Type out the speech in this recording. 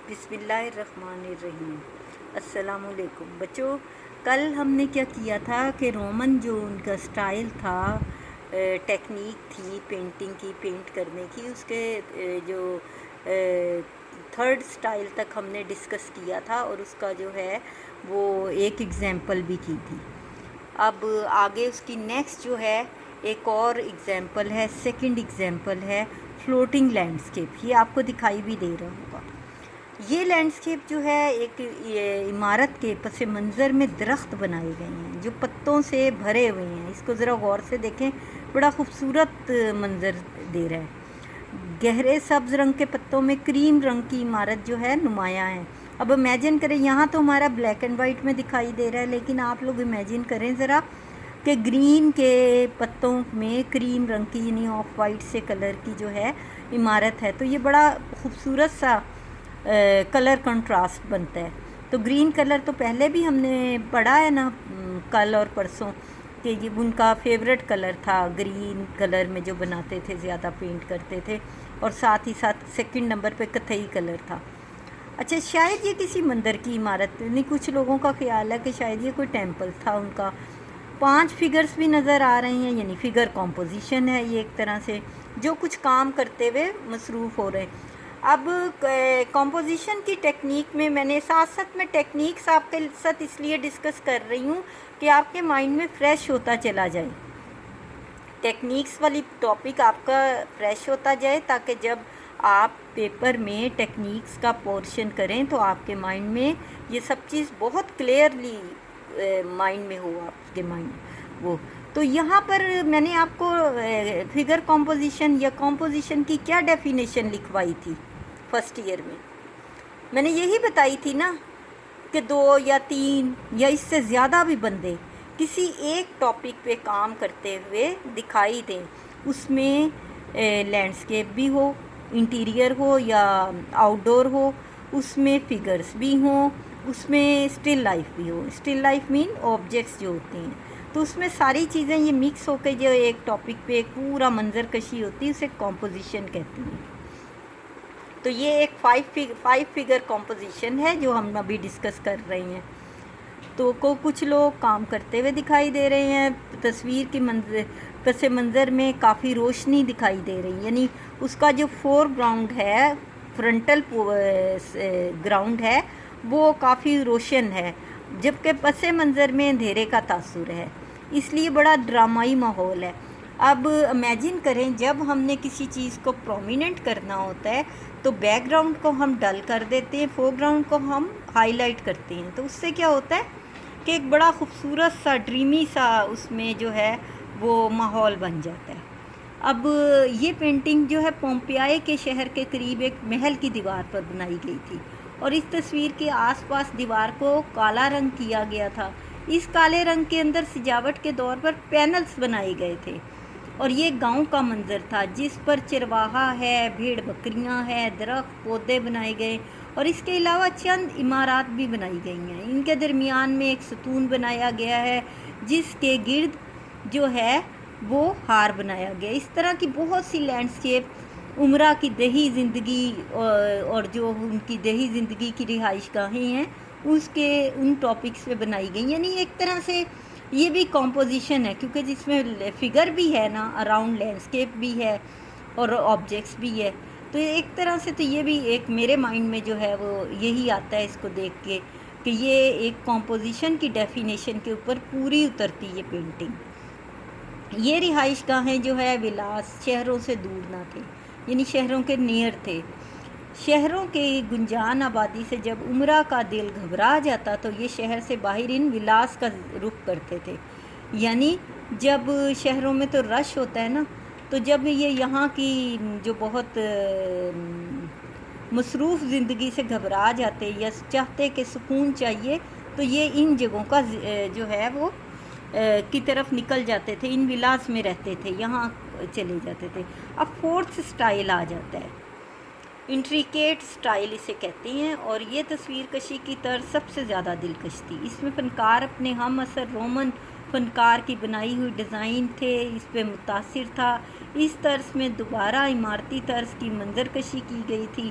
بسم اللہ الرحمن الرحیم۔ السلام علیکم بچوں، کل ہم نے کیا کیا تھا کہ رومن جو ان کا سٹائل تھا، ٹیکنیک تھی پینٹنگ کی، پینٹ کرنے کی، اس کے جو تھرڈ سٹائل تک ہم نے ڈسکس کیا تھا اور اس کا جو ہے وہ ایک ایگزامپل بھی کی تھی۔ اب آگے اس کی نیکسٹ جو ہے ایک اور ایگزامپل ہے، سیکنڈ ایگزامپل ہے فلوٹنگ لینڈسکیپ۔ یہ آپ کو دکھائی بھی دے رہا ہوگا۔ یہ لینڈسکیپ جو ہے ایک عمارت کے پس منظر میں درخت بنائے گئے ہیں جو پتوں سے بھرے ہوئے ہیں۔ اس کو ذرا غور سے دیکھیں، بڑا خوبصورت منظر دے رہا ہے۔ گہرے سبز رنگ کے پتوں میں کریم رنگ کی عمارت جو ہے نمایاں ہے۔ اب امیجن کریں، یہاں تو ہمارا بلیک اینڈ وائٹ میں دکھائی دے رہا ہے، لیکن آپ لوگ امیجن کریں ذرا کہ گرین کے پتوں میں کریم رنگ کی یعنی آف وائٹ سے کلر کی جو ہے عمارت ہے، تو یہ بڑا خوبصورت سا کلر کنٹراسٹ بنتا ہے۔ تو گرین کلر تو پہلے بھی ہم نے پڑھا ہے نا کل اور پرسوں، کہ یہ ان کا فیوریٹ کلر تھا، گرین کلر میں جو بناتے تھے، زیادہ پینٹ کرتے تھے، اور ساتھ ہی ساتھ سیکنڈ نمبر پہ کتھئی کلر تھا۔ اچھا، شاید یہ کسی مندر کی عمارت نہیں، کچھ لوگوں کا خیال ہے کہ شاید یہ کوئی ٹیمپل تھا ان کا۔ 5 فگرز بھی نظر آ رہے ہیں، یعنی فگر کمپوزیشن ہے یہ ایک طرح سے، جو کچھ کام کرتے ہوئے مصروف ہو رہے ہیں۔ اب کمپوزیشن کی ٹیکنیک میں نے ساتھ میں ٹیکنیکس آپ کے ساتھ اس لیے ڈسکس کر رہی ہوں کہ آپ کے مائنڈ میں فریش ہوتا چلا جائے، ٹیکنیکس والی ٹاپک آپ کا فریش ہوتا جائے، تاکہ جب آپ پیپر میں ٹیکنیکس کا پورشن کریں تو آپ کے مائنڈ میں یہ سب چیز بہت کلیئرلی مائنڈ میں ہو آپ کے مائنڈ وہ۔ تو یہاں پر میں نے آپ کو فگر کمپوزیشن یا کمپوزیشن کی کیا ڈیفینیشن لکھوائی تھی فرسٹ ایئر میں نے یہی بتائی تھی نا کہ 2 یا 3 یا اس سے زیادہ بھی بندے کسی ایک ٹاپک پہ کام کرتے ہوئے دکھائی دیں، اس میں لینڈسکیپ بھی ہو، انٹیریئر ہو یا آؤٹ ڈور ہو، اس میں فگرز بھی ہوں، اس میں اسٹل لائف بھی ہو۔ اسٹل لائف مین آبجیکٹس جو ہوتے ہیں، تو اس میں ساری چیزیں یہ مکس ہو کے جو ایک ٹاپک پہ ایک پورا منظر کشی ہوتی ہے، اسے کمپوزیشن کہتے ہیں۔ تو یہ ایک 5 فگر کمپوزیشن ہے جو ہم ابھی ڈسکس کر رہے ہیں۔ تو کچھ لوگ کام کرتے ہوئے دکھائی دے رہے ہیں، تصویر کی پس منظر میں کافی روشنی دکھائی دے رہی ہے، یعنی اس کا جو فور گراؤنڈ ہے، فرنٹل گراؤنڈ ہے، وہ کافی روشن ہے، جبکہ پس منظر میں اندھیرے کا تاثر ہے، اس لیے بڑا ڈرامائی ماحول ہے۔ اب امیجن کریں، جب ہم نے کسی چیز کو پرومیننٹ کرنا ہوتا ہے تو بیک گراؤنڈ کو ہم ڈل کر دیتے ہیں، فور گراؤنڈ کو ہم ہائی لائٹ کرتے ہیں، تو اس سے کیا ہوتا ہے کہ ایک بڑا خوبصورت سا ڈریمی سا اس میں جو ہے وہ ماحول بن جاتا ہے۔ اب یہ پینٹنگ جو ہے پومپیائے کے شہر کے قریب ایک محل کی دیوار پر بنائی گئی تھی، اور اس تصویر کے آس پاس دیوار کو کالا رنگ کیا گیا تھا۔ اس کالے رنگ کے اندر سجاوٹ کے دور پر پینلز بنائے گئے تھے، اور یہ گاؤں کا منظر تھا جس پر چرواہا ہے، بھیڑ بکریاں ہیں، درخت پودے بنائے گئے، اور اس کے علاوہ چند عمارات بھی بنائی گئی ہیں۔ ان کے درمیان میں ایک ستون بنایا گیا ہے جس کے گرد جو ہے وہ ہار بنایا گیا۔ اس طرح کی بہت سی لینڈسکیپ عمرہ کی دیہی زندگی اور جو ان کی دیہی زندگی کی رہائش گاہیں ہیں ان ٹاپکس پہ بنائی گئی، یعنی ایک طرح سے یہ بھی کمپوزیشن ہے، کیونکہ جس میں فگر بھی ہے نا، اراؤنڈ لینڈسکیپ بھی ہے اور آبجیکٹس بھی ہے، تو ایک طرح سے تو یہ بھی ایک میرے مائنڈ میں جو ہے وہ یہی آتا ہے اس کو دیکھ کے کہ یہ ایک کمپوزیشن کی ڈیفینیشن کے اوپر پوری اترتی ہے پینٹنگ۔ یہ رہائش گاہیں جو ہے ولاس شہروں سے دور نہ تھے، یعنی شہروں کے نیئر تھے۔ شہروں کے گنجان آبادی سے جب عمرہ کا دل گھبرا جاتا تو یہ شہر سے باہر ان ولاس کا رخ کرتے تھے، یعنی جب شہروں میں تو رش ہوتا ہے نا، تو جب یہ یہاں کی جو بہت مصروف زندگی سے گھبرا جاتے یا چاہتے کہ سکون چاہیے، تو یہ ان جگہوں کا جو ہے وہ کی طرف نکل جاتے تھے، ان ولاس میں رہتے تھے، یہاں چلے جاتے تھے۔ اب فورتھ سٹائل آ جاتا ہے، انٹریکیٹ سٹائل اسے کہتے ہیں، اور یہ تصویر کشی کی طرز سب سے زیادہ دلکش تھی۔ اس میں فنکار اپنے ہم عصر رومن فنکار کی بنائی ہوئی ڈیزائن تھے، اس پہ متاثر تھا۔ اس طرز میں دوبارہ عمارتی طرز کی منظر کشی کی گئی تھی۔